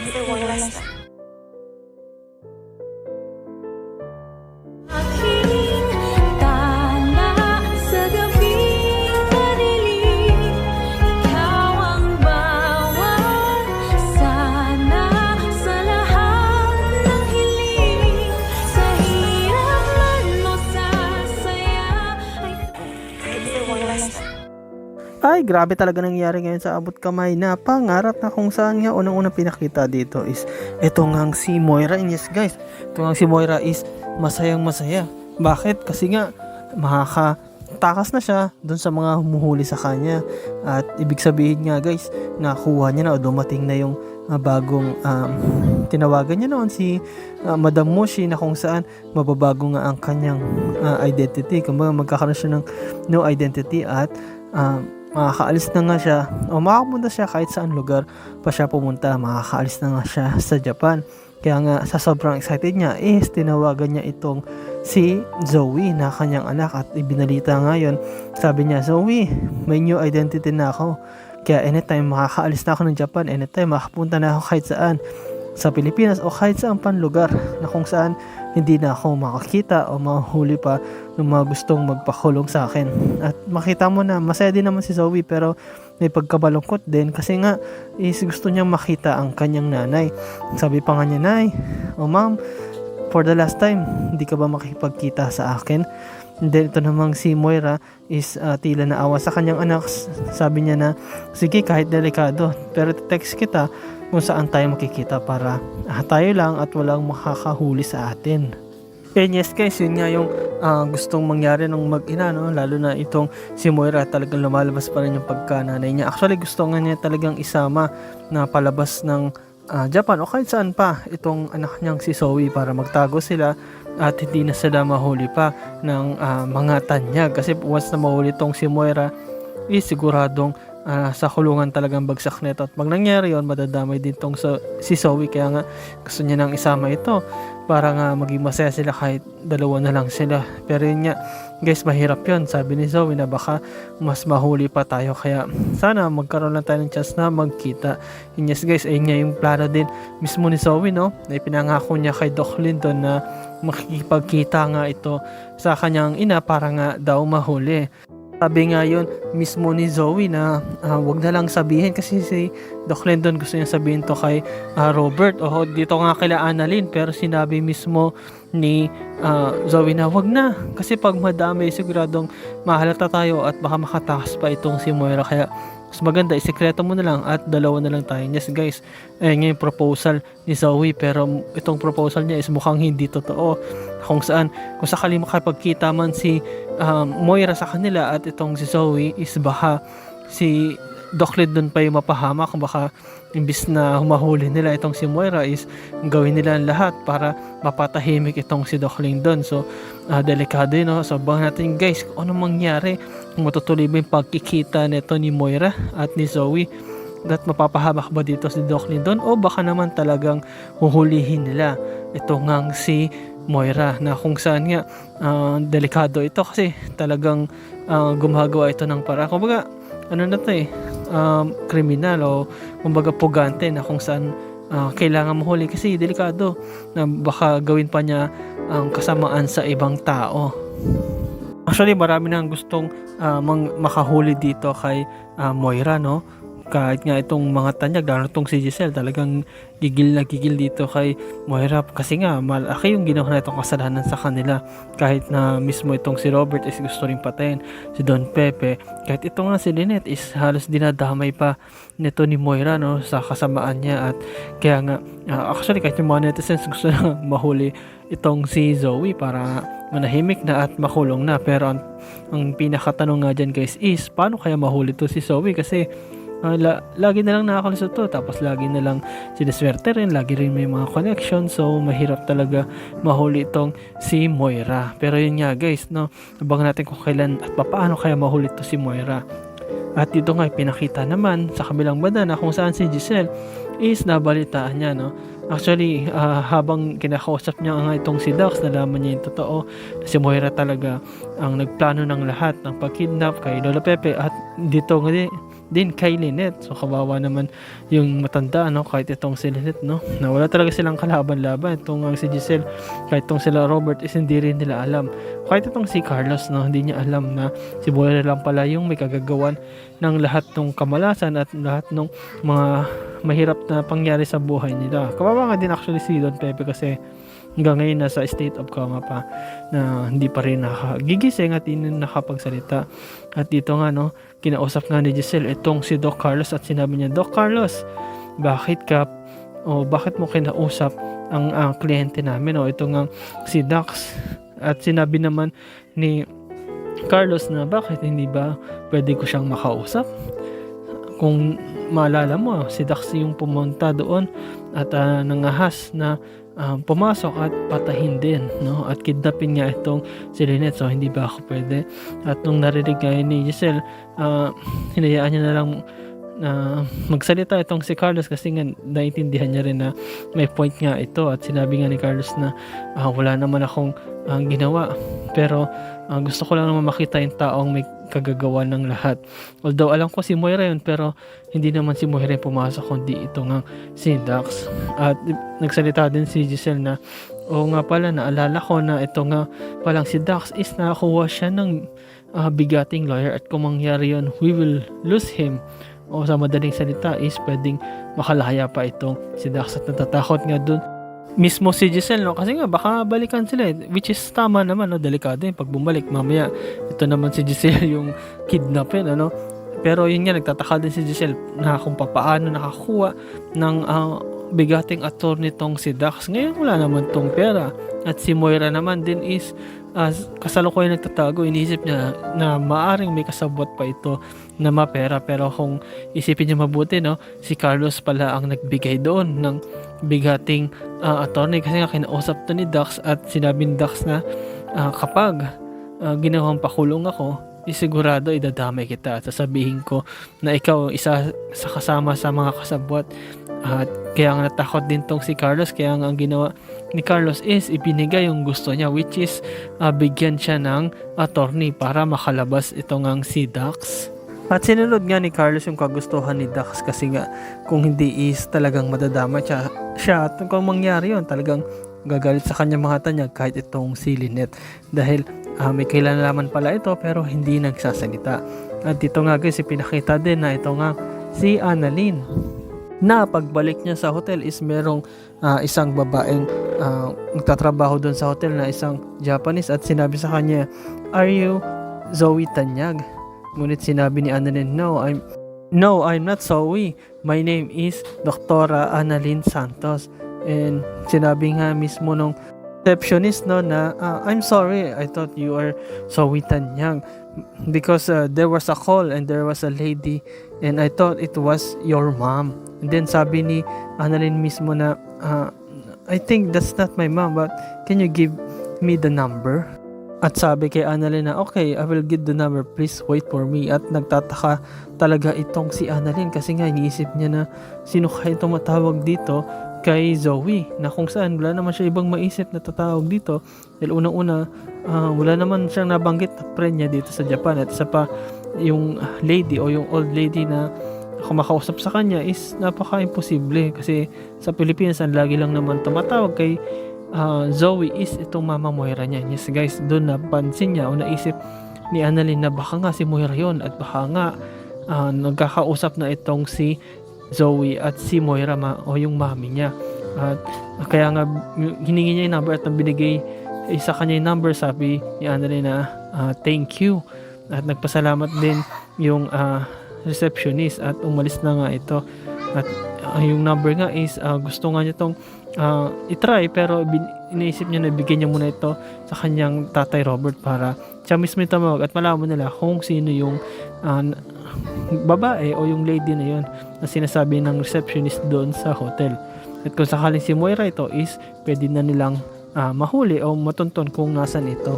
Siyempre, walang Ay, grabe talaga nangyari ngayon sa abot kamay na pangarap na kung saan nga unang-unang pinakita dito is ito ngang si Moira. And yes guys, ito ngang si Moira is masayang masaya. Bakit? Kasi nga makakatakas na siya dun sa mga humuhuli sa kanya. At ibig sabihin nga guys, nakuha niya na o dumating na yung bagong tinawagan niya noon si Madam Moshi, na kung saan mababago nga ang kanyang identity. Kumbaga magkakaroon siya ng new identity at makakaalis na nga siya o makapunta siya kahit saan lugar pa siya pumunta. Makakaalis na nga siya sa Japan. Kaya nga sa sobrang excited niya is tinawagan niya itong si Zoe na kanyang anak at ibinalita ngayon. Sabi niya, Zoe, may new identity na ako. Kaya anytime makakaalis na ako ng Japan, anytime makapunta na ako kahit saan sa Pilipinas o kahit saan pang lugar na kung saan hindi na ako makakita o mahuli pa ng mga gustong magpakulong sa akin. At makita mo na masaya din naman si Zoe, pero may pagkabalungkot din kasi nga is gusto niyang makita ang kanyang nanay. Sabi pa nga niya, Nay, ma'am, for the last time, hindi ka ba makipagkita sa akin? And then ito namang si Moira is tila naawa sa kanyang anak. Sabi niya na, sige, kahit delikado, pero text kita kung saan tayo makikita para tayo lang at walang makakahuli sa atin. And yes guys, yun nga yung gustong mangyari ng mag-ina, no? Lalo na itong si Moira, talagang lumalabas pa rin yung pagkananay niya. Actually gusto nga niya talagang isama na palabas ng Japan o kahit saan pa itong anak niyang si Zoe para magtago sila at hindi na sila mahuli pa ng mga tanyag. Kasi once na mahuli itong si Moira, siguradong sa kulungan talagang bagsak nito. At pag nangyari yun, madadamay din tong si Zoe. Kaya nga gusto niya nang isama ito para nga maging masaya sila kahit dalawa na lang sila. Pero yun nga guys, mahirap yun. Sabi ni Zoe na baka mas mahuli pa tayo. Kaya sana magkaroon lang tayo ng chance na magkita. And yes guys, ayun nga yung plano din mismo ni Zoe, no? Na ipinangako niya kay Doc Lyndon na makikipagkita nga ito sa kanyang ina para nga daw mahuli. Sabi nga yun mismo ni Zoe na wag na lang sabihin kasi si Doc Lyndon gusto niya sabihin to kay Robert o dito nga kila Annalyn, pero sinabi mismo ni Zoe na wag na kasi pag madami siguradong mahalata tayo at baka makatakas pa itong si Moira. Kaya mas maganda isikreto mo na lang at dalawa na lang tayo. Yes guys, ayun yung proposal ni Zoe, pero itong proposal niya is mukhang hindi totoo. Kung sakali makapagkita man si Moira sa kanila at itong si Zoe is baka si Doc Lyndon pa yung mapahamak. Baka imbis na humahuli nila itong si Moira is gawin nila ang lahat para mapatahimik itong si Doc Lyndon. So delikado yun, no? So abangan natin guys kung anong mangyari, kung matutuloy ba yung pagkikita nito ni Moira at ni Zoe, at mapapahamak ba dito si Doc Lyndon o baka naman talagang huhulihin nila ito ngang si Moira, na kung saan nga delikado ito kasi talagang gumagawa ito ng para kumbaga ano na to kriminal o kumbaga pugante, na kung saan kailangan mahuli kasi delikado na baka gawin pa niya ang kasamaan sa ibang tao. Actually marami nang gustong makahuli dito kay Moira, no? Kahit nga itong mga tanyag, lalo itong si Giselle, talagang gigil na gigil dito kay Moira kasi nga malaki yung ginawa na itong kasalanan sa kanila. Kahit na mismo itong si Robert is gusto rin patayin si Don Pepe, kahit ito nga si Lynette is halos dinadamay pa nito ni Moira, no, sa kasamaan niya. At kaya nga actually kahit yung mga netizens gusto na mahuli itong si Zoe para manahimik na at makulong na. Pero ang pinakatanong nga dyan guys is paano kaya mahuli to si Zoe, kasi lagi na lang nakakalusot to, tapos lagi na lang siniswerte rin, lagi rin may mga connection. So mahirap talaga mahuli itong si Moira. Pero yun nga guys, no, abangan natin kung kailan at paano kaya mahuli to si Moira. At dito nga pinakita naman sa kabilang banda na kung saan si Giselle is nabalitaan niya, no. Actually habang kinakausap niya nga itong si Dax, nalaman niya yung totoo na si Moira talaga ang nagplano ng lahat ng pagkidnap kay Lola Pepe. At dito nga din kay Lynette. So kawawa naman yung matanda, no, kahit itong si Lynette, no, na wala talaga silang kalaban-laban. Itong si Giselle, kahit itong sila Robert is hindi rin nila alam. Kahit itong si Carlos, no, hindi niya alam na si Moira lang pala yung may kagagawan ng lahat ng kamalasan at lahat ng mga mahirap na pangyari sa buhay nila. Kawawa nga din actually si Don Pepe kasi hanggang ngayon nasa state of coma pa, na hindi pa rin nakagigising at hindi nakapagsalita. At dito nga, no, kinausap nga ni Giselle itong si Doc Carlos at sinabi niya, Doc Carlos, bakit mo kinausap ang kliyente namin, ito nga si Dax. At sinabi naman ni Carlos na bakit hindi ba pwede ko siyang makausap? Kung maalala mo, si Dax yung pumunta doon at nangahas na pumasok at patahin din, no, at kidnapin nga itong si Lynette. So hindi ba ako pwede? At nung narinig nga ni Giselle, hinayaan niya na lang na magsalita itong si Carlos kasi nga naintindihan niya rin na may point nga ito. At sinabi nga ni Carlos na wala naman akong ginawa, pero gusto ko lang naman makita yung taong may kagagawa ng lahat. Although alam ko si Moira yun, pero hindi naman si Moira yung pumasok, kundi ito nga si Dax. At nagsalita din si Giselle na oo nga pala, naalala ko na ito nga palang si Dax is nakakuha siya ng bigating lawyer, at kung mangyari yun, we will lose him. O sa madaling salita is pwedeng makalaya pa itong si Dax. At natatakot nga dun mismo si Giselle, no, kasi nga baka balikan sila, which is tama naman, no, delikado yung pag bumalik mamaya ito naman si Giselle yung kidnapin, ano. Pero yun nga, nagtataka din si Giselle na kung papaano nakakuha ng bigating attorney tong si Dax. Ngayon wala naman tong pera. At si Moira naman din is kasalukuyan nagtatago. Iniisip niya na maaring may kasabwat pa ito na mapera, pero kung isipin niya mabuti, no, si Carlos pala ang nagbigay doon ng bigating attorney, kasi nga kinausap to ni Dax at sinabi ni Dax na kapag ginawang pakulong ako, sigurado idadamay kita at sasabihin ko na ikaw isa sa kasama sa mga kasabwat. At kaya nga natakot din tong si Carlos, kaya nga ang ginawa ni Carlos is ibinigay yung gusto niya, which is bigyan siya ng attorney para makalabas ito ngang si Dax. At sinunod nga ni Carlos yung kagustuhan ni Dax, kasi nga kung hindi is talagang madadama siya at kung mangyari yun, talagang gagalit sa kanya mga tanyag kahit itong si Lynette, dahil may kailangan pala ito pero hindi nagsasalita. At dito nga guys, ipinakita din na ito nga si Annalyn, na pagbalik niya sa hotel is merong isang babaeng nagtatrabaho doon sa hotel na isang Japanese, at sinabi sa kanya, "Are you Zoe Tanyag?" Ngunit sinabi ni Annalyn, No, I'm not Zoe. My name is Dr. Annalyn Santos." And sinabi nga mismo nung receptionist, no, na I'm sorry, I thought you are Zoe Tanyag because there was a call and there was a lady and I thought it was your mom. And then sabi ni Annalyn mismo na I think that's not my mom, but can you give me the number? At sabi kay Annalyn na okay, I will give the number, please wait for me. At nagtataka talaga itong si Annalyn kasi nga iniisip niya na sino kaya itong matawag dito kay Zoe, na kung saan wala naman siya ibang maisip na tatawag dito dahil unang-una wala naman siyang nabanggit na friend niya dito sa Japan, at isa pa yung lady o yung old lady na kumakausap sa kanya is napaka-imposible kasi sa Pilipinas ang lagi lang naman tumatawag kay Zoe is itong Mama Moira niya. Yes guys, doon napansin niya o naisip ni Annalyn na baka nga si Moira yon, at baka nga nagkakausap na itong si Zoe at si Moira o yung mami niya. At kaya nga hiningi niya yung number at nang binigay sa kanya yung number, sabi ni Annalyn na thank you, at nagpasalamat din yung receptionist at umalis na nga ito. At yung number nga is gusto nga niya itong itry, pero iniisip niya na bigyan niya muna ito sa kanyang tatay Robert para siya mismo yung tumawag at malaman nila kung sino yung babae o yung lady na yun na sinasabi ng receptionist doon sa hotel. At kung sakaling si Moira ito is pwede na nilang mahuli o matunton kung nasan ito.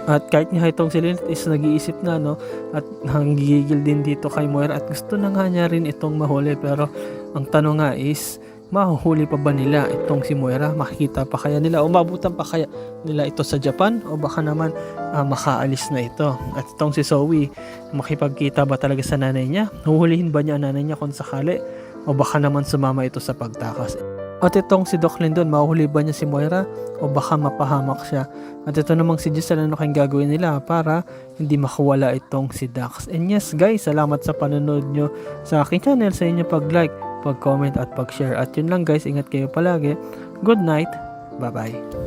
At kahit nga itong si Lynette is nag-iisip na, no, at nanggigigil din dito kay Moira at gusto na nga niya rin itong mahuli, pero ang tanong nga is mahuhuli pa ba nila itong si Moira? Makikita pa kaya nila? O mabutan pa kaya nila ito sa Japan? O baka naman makaalis na ito? At itong si Zoe, makipagkita ba talaga sa nanay niya? Huhulihin ba niya ang nanay niya kung sakali? O baka naman sumama ito sa pagtakas? At itong si Doc Lindon, mahuhuli ba niya si Moira? O baka mapahamak siya? At ito namang si Giselle, ano kayong gagawin nila para hindi makawala itong si Dax? And yes guys, salamat sa panonood nyo sa aking channel, sa inyo pag-like, pag-comment at pag-share. At yun lang guys, ingat kayo palagi. Good night. Bye-bye.